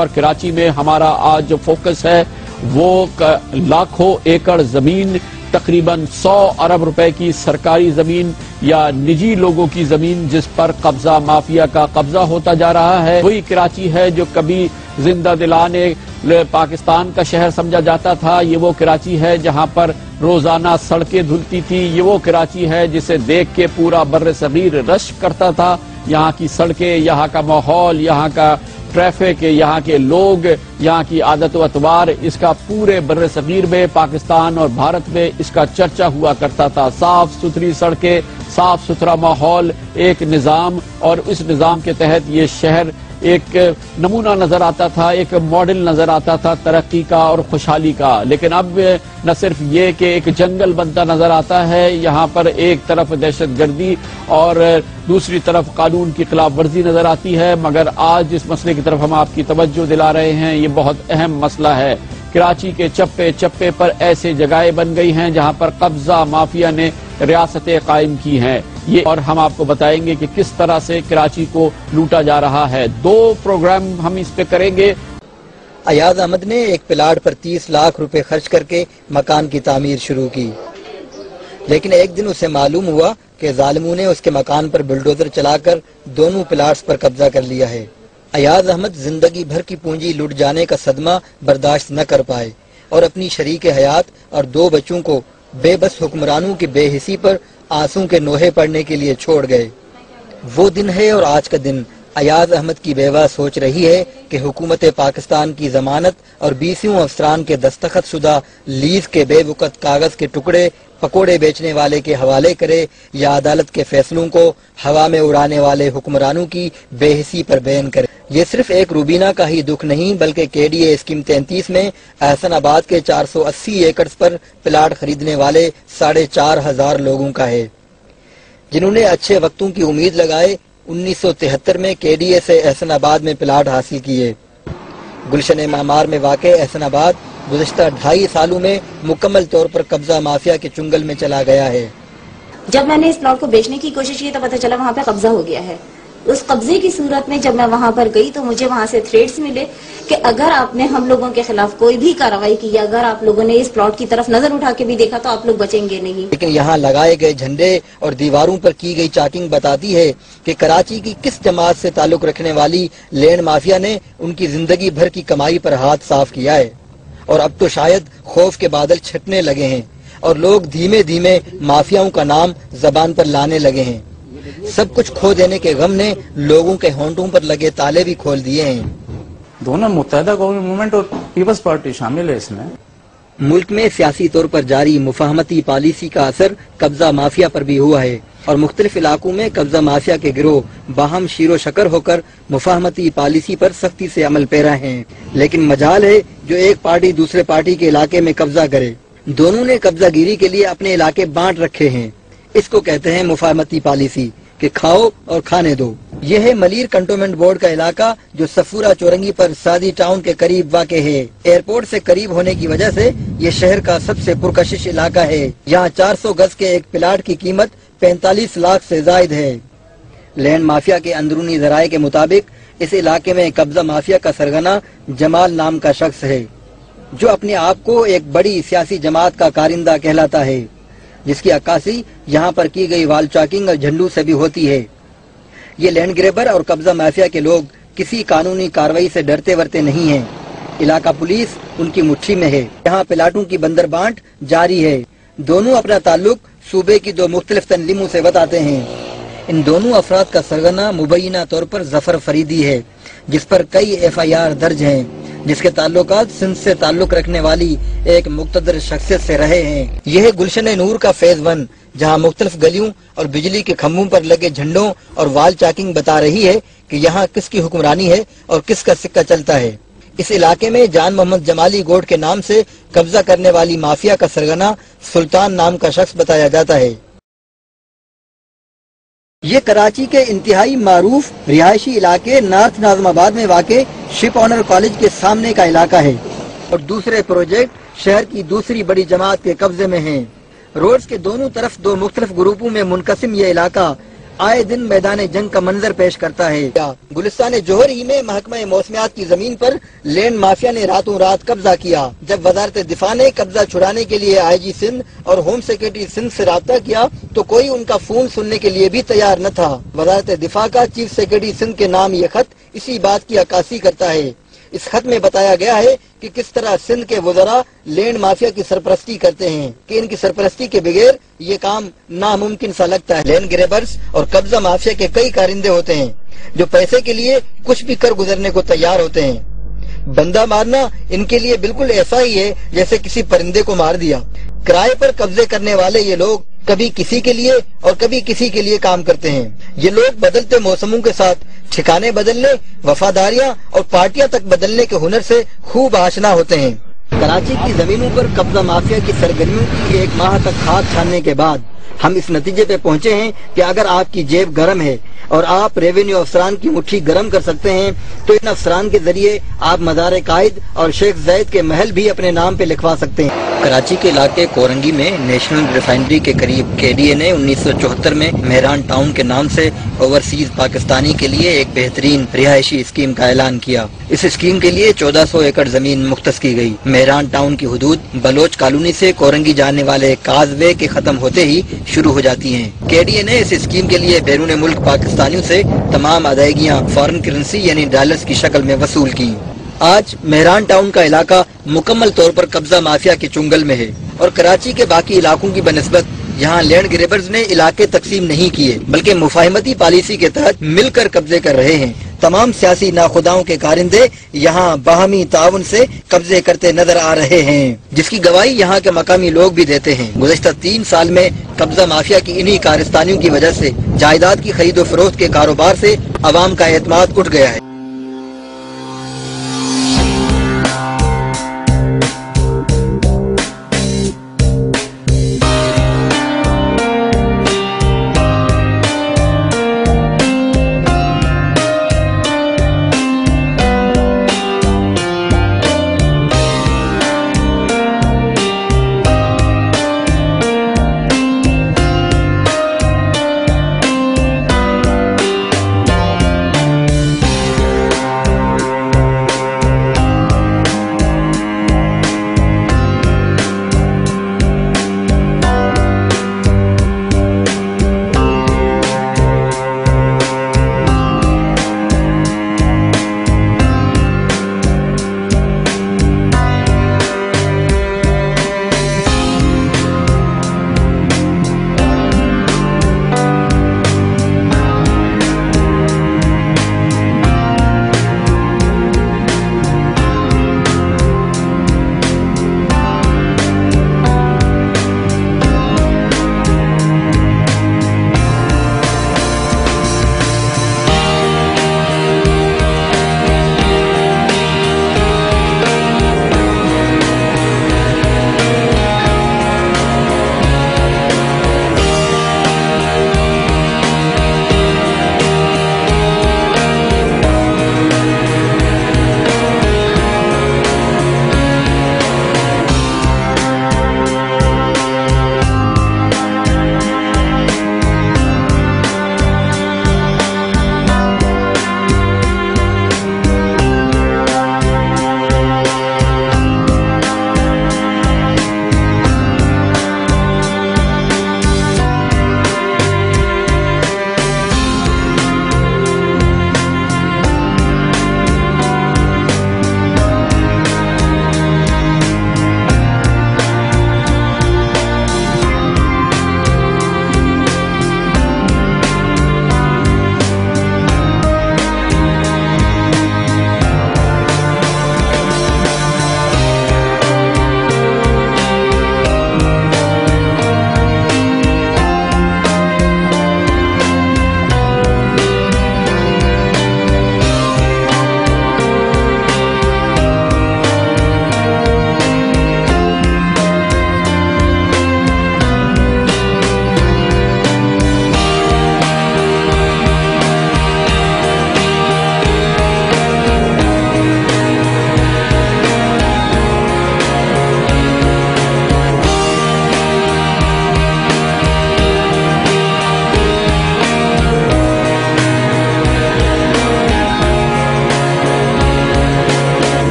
और कराची में हमारा आज जो फोकस है वो लाखों एकड़ जमीन, तकरीबन 100 अरब रुपए की सरकारी जमीन या निजी लोगों की जमीन जिस पर कब्जा माफिया का कब्जा होता जा रहा है, वही कराची है जो कभी जिंदा दिलाने पाकिस्तान का शहर समझा जाता था। ये वो कराची है जहां पर रोजाना सड़कें धुलती थी। ये वो कराची है जिसे देख के पूरा बर्र सगीर रश करता था। यहाँ की सड़कें, यहाँ का माहौल, यहाँ का ट्रैफिक, यहाँ के लोग, यहाँ की आदत व अतवार, इसका पूरे बर्र सगीर में, पाकिस्तान और भारत में इसका चर्चा हुआ करता था। साफ सुथरी सड़कें, साफ सुथरा माहौल, एक निज़ाम, और इस निज़ाम के तहत ये शहर एक नमूना नजर आता था, एक मॉडल नजर आता था तरक्की का और खुशहाली का। लेकिन अब न सिर्फ ये कि एक जंगल बनता नजर आता है, यहाँ पर एक तरफ दहशतगर्दी और दूसरी तरफ कानून की खिलाफ वर्जी नजर आती है, मगर आज जिस मसले की तरफ हम आपकी तवज्जो दिला रहे हैं ये बहुत अहम मसला है। कराची के चप्पे चप्पे पर ऐसे जगहें बन गई हैं जहां पर कब्जा माफिया ने रियासतें कायम की हैं। ये और हम आपको बताएंगे कि किस तरह से कराची को लूटा जा रहा है। 2 प्रोग्राम हम इस पे करेंगे। अयाज अहमद ने एक प्लाट पर 30 लाख रुपए खर्च करके मकान की तामीर शुरू की, लेकिन एक दिन उसे मालूम हुआ कि जालिमों ने उसके मकान पर बुलडोजर चलाकर दोनों प्लाट्स पर कब्जा कर लिया है। अयाज अहमद जिंदगी भर की पूंजी लुट जाने का सदमा बर्दाश्त न कर पाए और अपनी शरीक हयात और 2 बच्चों को बेबस हुक्मरानों की बेहिसी पर आंसू के नोहे पड़ने के लिए छोड़ गए। वो दिन है और आज का दिन अयाज अहमद की बेवा सोच रही है कि हुकूमत पाकिस्तान की जमानत और 20 अफसरान के दस्तखत शुदा लीज के बेवकत कागज के टुकड़े पकोड़े बेचने वाले के हवाले करे या अदालत के फैसलों को हवा में उड़ाने वाले हुक्मरानों की बेहिसी पर बैन करे। ये सिर्फ एक रूबीना का ही दुख नहीं बल्कि केडीए स्कीम 33 में एहसनाबाद के 480 एकड़ पर प्लाट खरीदने वाले 4,500 लोगों का है, जिन्होंने अच्छे वक्तों की उम्मीद लगाए 1973 में केडीए से एहसनाबाद में प्लाट हासिल किए। गुलशन मामार में वाक़ एहसनाबाद गुज़श्ता 2.5 सालों में मुकम्मल तौर पर कब्जा माफिया के चुंगल में चला गया है। जब मैंने इस प्लॉट को बेचने की कोशिश की तो पता चला वहाँ पे कब्जा हो गया है। उस कब्जे की सूरत में जब मैं वहाँ पर गई तो मुझे वहाँ से थ्रेट्स मिले कि अगर आपने हम लोगों के खिलाफ कोई भी कार्रवाई की, अगर आप लोगों ने इस प्लॉट की तरफ नजर उठा के भी देखा तो आप लोग बचेंगे नहीं। लेकिन यहाँ लगाए गए झंडे और दीवारों पर की गई चाकिंग बताती है कि कराची की किस जमात से ताल्लुक रखने वाली लैंड माफिया ने उनकी जिंदगी भर की कमाई पर हाथ साफ किया है। और अब तो शायद खौफ के बादल छटने लगे हैं और लोग धीमे धीमे माफियाओं का नाम जबान पर लाने लगे हैं। सब कुछ खो देने के गम ने लोगों के होंठों पर लगे ताले भी खोल दिए हैं। दोनों मुत्तहिदा कौमी मूवमेंट और पीपल्स पार्टी शामिल है इसमें। मुल्क में सियासी तौर पर जारी मुफाहमती पॉलिसी का असर कब्जा माफिया पर भी हुआ है और मुख्तलिफ इलाकों में कब्जा माफिया के गिरोह बाहम शीरो शकर होकर मुफाहमती पॉलिसी पर सख्ती से अमल पैरा हैं। लेकिन मजाल है जो एक पार्टी दूसरे पार्टी के इलाके में कब्जा करे। दोनों ने कब्जागिरी के लिए अपने इलाके बांट रखे हैं। इसको कहते हैं मुफाहमती पॉलिसी कि खाओ और खाने दो। यह है मलीर कंटोनमेंट बोर्ड का इलाका जो सफूरा चौरंगी पर सादी टाउन के करीब वाक़ है। एयरपोर्ट से करीब होने की वजह से ये शहर का सबसे पुरकशिश इलाका है। यहाँ 400 गज के एक प्लाट की कीमत 45 लाख से जायद है। लैंड माफिया के अंदरूनी जराये के मुताबिक इस इलाके में कब्जा माफिया का सरगना जमाल नाम का शख्स है जो अपने आप को एक बड़ी सियासी जमात का कारिंदा कहलाता है, जिसकी अक्कासी यहाँ पर की गई वाल चाकिंग और झंडू से भी होती है। ये लैंड ग्रेबर और कब्जा माफिया के लोग किसी कानूनी कार्रवाई से डरते वरते नहीं हैं। इलाका पुलिस उनकी मुट्ठी में है। यहाँ प्लाटों की बंदरबांट जारी है। दोनों अपना ताल्लुक सूबे की 2 मुख्तलिफ तंजीमों से बताते हैं। इन दोनों अफराद का सरगना मुबैना तौर पर जफर फरीदी है, जिस पर कई FIR दर्ज हैं, जिसके ताल्लुकात सिंध से ताल्लुक रखने वाली एक मुक्तदर शख्सियत से रहे हैं। यह गुलशन नूर का फेज 1 जहां मुख्तलिफ गलियों और बिजली के खंभों पर लगे झंडों और वाल चाकिंग बता रही है कि यहाँ किसकी हुक्मरानी है और किसका सिक्का चलता है। इस इलाके में जान मोहम्मद जमाली गोड के नाम से कब्जा करने वाली माफिया का सरगना सुल्तान नाम का शख्स बताया जाता है। ये कराची के इंतहाई मारूफ रिहायशी इलाके नॉर्थ नाज़िमाबाद में वाक़े शिप ऑनर कॉलेज के सामने का इलाका है और दूसरे प्रोजेक्ट शहर की दूसरी बड़ी जमात के कब्जे में हैं। रोड्स के दोनों तरफ 2 मुख्तलिफ ग्रुपों में मुनकसिम ये इलाका आए दिन मैदान जंग का मंजर पेश करता है। गुलिस्तान जोहर ही में महकमा मौसमियात की जमीन पर लैंड माफिया ने रातों रात कब्जा किया। जब वजारत दिफा ने कब्जा छुड़ाने के लिए IG सिंध और होम सेक्रेटरी सिंध से राब्ता किया तो कोई उनका फोन सुनने के लिए भी तैयार न था। वजारत दिफा का चीफ सेक्रेटरी सिंध के नाम ये खत इसी बात की अक्कासी करता है। इस खत में बताया गया है कि किस तरह सिंध के वज़रा लैंड माफिया की सरपरस्ती करते हैं कि इनकी सरपरस्ती के बगैर ये काम नामुमकिन सा लगता है। लैंड ग्रेबर्स और कब्जा माफिया के कई कारिंदे होते हैं जो पैसे के लिए कुछ भी कर गुजरने को तैयार होते हैं। बंदा मारना इनके लिए बिल्कुल ऐसा ही है जैसे किसी परिंदे को मार दिया। किराए पर कब्जे करने वाले ये लोग कभी किसी के लिए और कभी किसी के लिए काम करते हैं। ये लोग बदलते मौसमों के साथ ठिकाने बदलने, वफादारियां और पार्टियां तक बदलने के हुनर से खूब आशना होते हैं। कराची की जमीनों पर कब्जा माफिया की सरगर्मियों की 1 माह तक खाक छानने के बाद हम इस नतीजे पे पहुंचे हैं कि अगर आपकी जेब गर्म है और आप रेवेन्यू अफसरान की मुट्ठी गर्म कर सकते हैं तो इन अफसरान के जरिए आप मज़ार कायद और शेख ज़ैद के महल भी अपने नाम पे लिखवा सकते हैं। कराची के इलाके कोरंगी में नेशनल रिफाइनरी के करीब KDA ने 1974 में मेहरान टाउन के नाम से ओवरसीज पाकिस्तानी के लिए एक बेहतरीन रिहायशी स्कीम का ऐलान किया। इस स्कीम के लिए 1400 एकड़ जमीन मुख्तस की गई। मेहरान टाउन की हुदूद बलोच कॉलोनी से कोरंगी जाने वाले काजवे के खत्म होते ही शुरू हो जाती हैं। KDA ने इस स्कीम के लिए बैरून मुल्क पाकिस्तानियों से तमाम अदायगियां फॉरेन करेंसी यानी डॉलर्स की शक्ल में वसूल की। आज मेहरान टाउन का इलाका मुकम्मल तौर पर कब्जा माफिया के चुंगल में है और कराची के बाकी इलाकों की बनिस्बत यहाँ लैंड ग्रेबर्स ने इलाके तकसीम नहीं किए बल्कि मुफाहिमती पॉलिसी के तहत मिलकर कब्जे कर रहे हैं। तमाम सियासी नाखुदाओं के कारिंदे यहाँ बाहमी ताउन से कब्जे करते नजर आ रहे हैं, जिसकी गवाही यहाँ के मकामी लोग भी देते हैं। गुज़श्ता 3 साल में कब्जा माफिया की इन्हीं कारस्तानियों की वजह से जायदाद की खरीदो फरोख्त के कारोबार से अवाम का एतमाद उठ गया है।